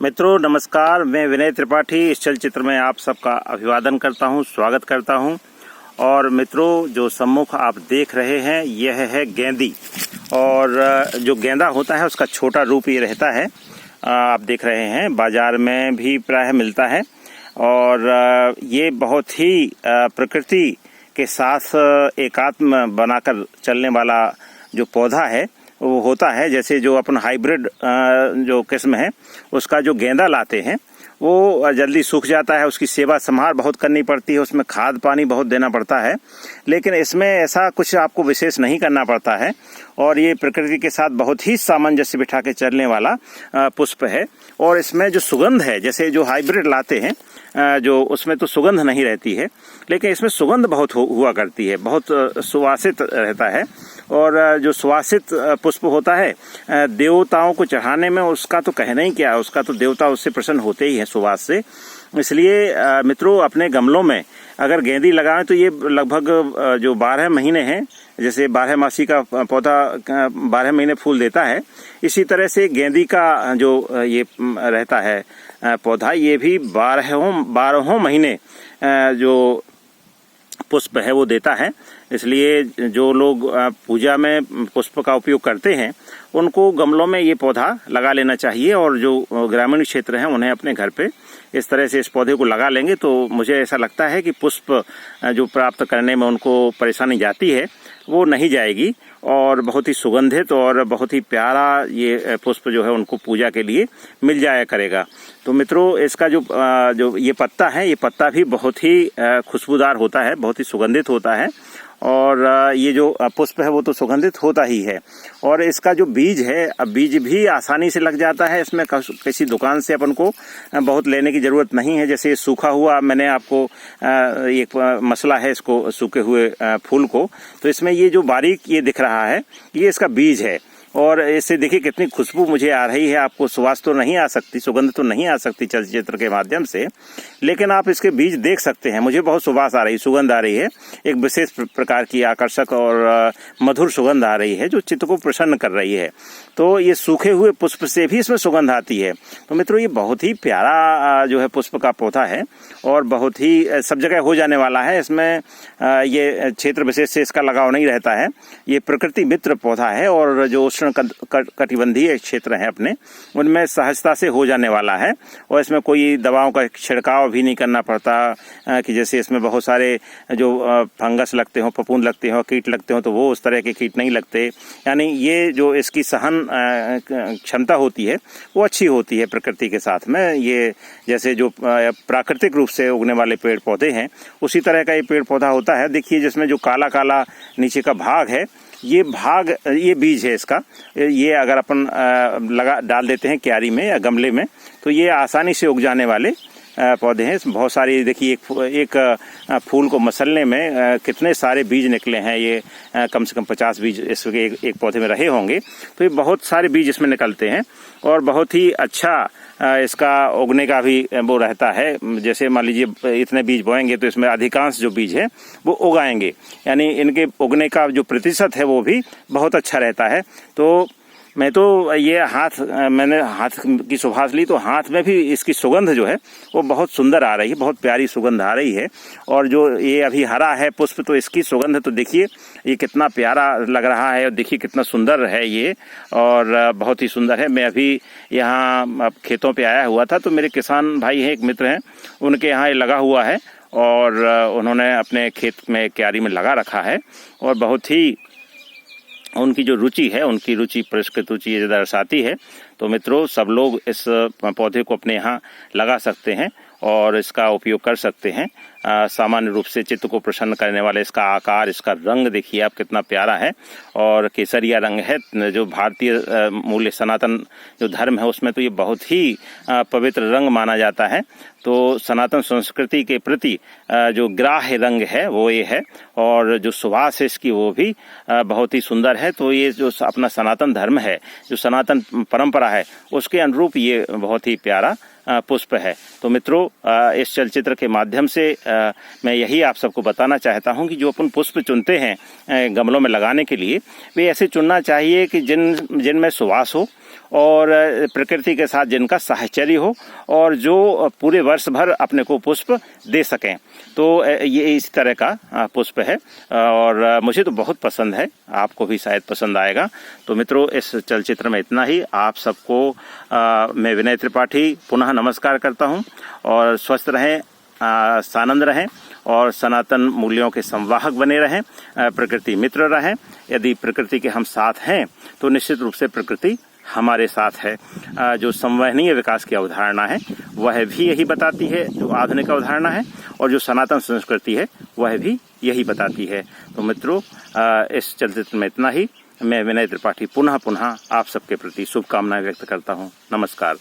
मित्रों नमस्कार, मैं विनय त्रिपाठी इस चलचित्र में आप सबका अभिवादन करता हूं, स्वागत करता हूं। और मित्रों, जो सम्मुख आप देख रहे हैं यह है गेंदी। और जो गेंदा होता है उसका छोटा रूप ये रहता है। आप देख रहे हैं बाजार में भी प्रायः मिलता है। और ये बहुत ही प्रकृति के साथ एकात्म बनाकर चलने वाला जो पौधा है वो होता है। जैसे जो अपन हाइब्रिड जो किस्म है उसका जो गेंदा लाते हैं वो जल्दी सूख जाता है, उसकी सेवा संभाल बहुत करनी पड़ती है, उसमें खाद पानी बहुत देना पड़ता है। लेकिन इसमें ऐसा कुछ आपको विशेष नहीं करना पड़ता है और ये प्रकृति के साथ बहुत ही सामंजस्य बिठा के चलने वाला पुष्प है। और इसमें जो सुगंध है, जैसे जो हाइब्रिड लाते हैं जो उसमें तो सुगंध नहीं रहती है, लेकिन इसमें सुगंध बहुत हुआ करती है, बहुत सुवासित रहता है। और जो सुवासित पुष्प होता है देवताओं को चढ़ाने में उसका तो कहना ही क्या है, उसका तो देवता उससे प्रसन्न होते ही हैं सुवास से। इसलिए मित्रों, अपने गमलों में अगर गेंदी लगाएं तो ये लगभग जो 12 महीने हैं, जैसे 12 मासी का पौधा 12 महीने फूल देता है, इसी तरह से गेंदी का जो ये रहता है पौधा, ये भी 12 महीने जो पुष्प है वो देता है। इसलिए जो लोग पूजा में पुष्प का उपयोग करते हैं उनको गमलों में ये पौधा लगा लेना चाहिए। और जो ग्रामीण क्षेत्र हैं उन्हें अपने घर पे इस तरह से इस पौधे को लगा लेंगे तो मुझे ऐसा लगता है कि पुष्प जो प्राप्त करने में उनको परेशानी जाती है वो नहीं जाएगी। और बहुत ही सुगंधित और बहुत ही प्यारा ये पुष्प जो है उनको पूजा के लिए मिल जाया करेगा। तो मित्रों, इसका जो ये पत्ता है, ये पत्ता भी बहुत ही खुशबूदार होता है, बहुत ही सुगंधित होता है। और ये जो पुष्प है वो तो सुगंधित होता ही है। और इसका जो बीज है, अब बीज भी आसानी से लग जाता है, इसमें किसी दुकान से अपन को बहुत लेने की ज़रूरत नहीं है। जैसे सूखा हुआ मैंने आपको एक मसला है इसको सूखे हुए फूल को, तो इसमें ये जो बारीक ये दिख रहा है ये इसका बीज है। और इससे देखिए कितनी खुशबू मुझे आ रही है। आपको सुवास तो नहीं आ सकती, सुगंध तो नहीं आ सकती चलचित्र के माध्यम से, लेकिन आप इसके बीज देख सकते हैं। मुझे बहुत सुवास आ रही, सुगंध आ रही है, एक विशेष प्रकार की आकर्षक और मधुर सुगंध आ रही है जो चित्त को प्रसन्न कर रही है। तो ये सूखे हुए पुष्प से भी इसमें सुगंध आती है। तो मित्रों, ये बहुत ही प्यारा जो है पुष्प का पौधा है और बहुत ही सब जगह हो जाने वाला है। इसमें ये क्षेत्र विशेष से इसका लगाव नहीं रहता है। ये प्रकृति मित्र पौधा है और जो उष्ण कटिबंधीय क्षेत्र हैं अपने, उनमें सहजता से हो जाने वाला है। और इसमें कोई दवाओं का छिड़काव भी नहीं करना पड़ता कि जैसे इसमें बहुत सारे जो फंगस लगते हो, फफूंद लगते हो, कीट लगते हो, तो वो उस तरह के कीट नहीं लगते। यानी ये जो इसकी सहन क्षमता होती है वो अच्छी होती है प्रकृति के साथ में। ये जैसे जो प्राकृतिक रूप से उगने वाले पेड़ पौधे हैं उसी तरह का ये पेड़ पौधा होता है। देखिए जिसमें जो काला काला नीचे का भाग है, ये बीज है इसका। ये अगर अपन डाल देते हैं क्यारी में या गमले में तो ये आसानी से उग जाने वाले पौधे हैं। बहुत सारी देखिए एक फूल को मसलने में कितने सारे बीज निकले हैं। ये कम से कम 50 बीज इसके एक पौधे में रहे होंगे। तो ये बहुत सारे बीज इसमें निकलते हैं और बहुत ही अच्छा इसका उगने का भी वो रहता है। जैसे मान लीजिए इतने बीज बोएंगे तो इसमें अधिकांश जो बीज है वो उगाएंगे, यानी इनके उगने का जो प्रतिशत है वो भी बहुत अच्छा रहता है। तो मैं तो ये मैंने हाथ की सुभाष ली तो हाथ में भी इसकी सुगंध जो है वो बहुत सुंदर आ रही है, बहुत प्यारी सुगंध आ रही है। और जो ये अभी हरा है पुष्प, तो इसकी सुगंध तो देखिए ये कितना प्यारा लग रहा है और देखिए कितना सुंदर है ये, और बहुत ही सुंदर है। मैं अभी यहाँ खेतों पे आया हुआ था तो मेरे किसान भाई हैं, एक मित्र हैं, उनके यहाँ ये लगा हुआ है और उन्होंने अपने खेत में क्यारी में लगा रखा है। और बहुत ही उनकी जो रुचि है, उनकी रुचि परिष्कृत रुचि ये दर्शाती है। तो मित्रों, सब लोग इस पौधे को अपने यहाँ लगा सकते हैं और इसका उपयोग कर सकते हैं। सामान्य रूप से चित्त को प्रसन्न करने वाले इसका आकार, इसका रंग देखिए आप कितना प्यारा है और केसरिया रंग है। जो भारतीय मूल्य सनातन जो धर्म है उसमें तो ये बहुत ही पवित्र रंग माना जाता है। तो सनातन संस्कृति के प्रति जो ग्राह्य रंग है वो ये है और जो सुवास है इसकी वो भी बहुत ही सुंदर है। तो ये जो अपना सनातन धर्म है, जो सनातन परंपरा है, उसके अनुरूप ये बहुत ही प्यारा पुष्प है। तो मित्रों, इस चलचित्र के माध्यम से मैं यही आप सबको बताना चाहता हूं कि जो अपन पुष्प चुनते हैं गमलों में लगाने के लिए, वे ऐसे चुनना चाहिए कि जिनमें सुवास हो और प्रकृति के साथ जिनका साहचर्य हो और जो पूरे वर्ष भर अपने को पुष्प दे सकें। तो ये इस तरह का पुष्प है और मुझे तो बहुत पसंद है, आपको भी शायद पसंद आएगा। तो मित्रों, इस चलचित्र में इतना ही। आप सबको मैं विनय त्रिपाठी पुनः नमस्कार करता हूं और स्वस्थ रहें, सानंद रहें और सनातन मूल्यों के संवाहक बने रहें, प्रकृति मित्र रहें। यदि प्रकृति के हम साथ हैं तो निश्चित रूप से प्रकृति हमारे साथ है। जो संवहनीय विकास की अवधारणा है वह भी यही बताती है, जो आधुनिक अवधारणा है, और जो सनातन संस्कृति है वह भी यही बताती है। तो मित्रों, इस चलचित्र में इतना ही। मैं विनय त्रिपाठी पुनः आप सबके प्रति शुभकामनाएं व्यक्त करता हूं। नमस्कार।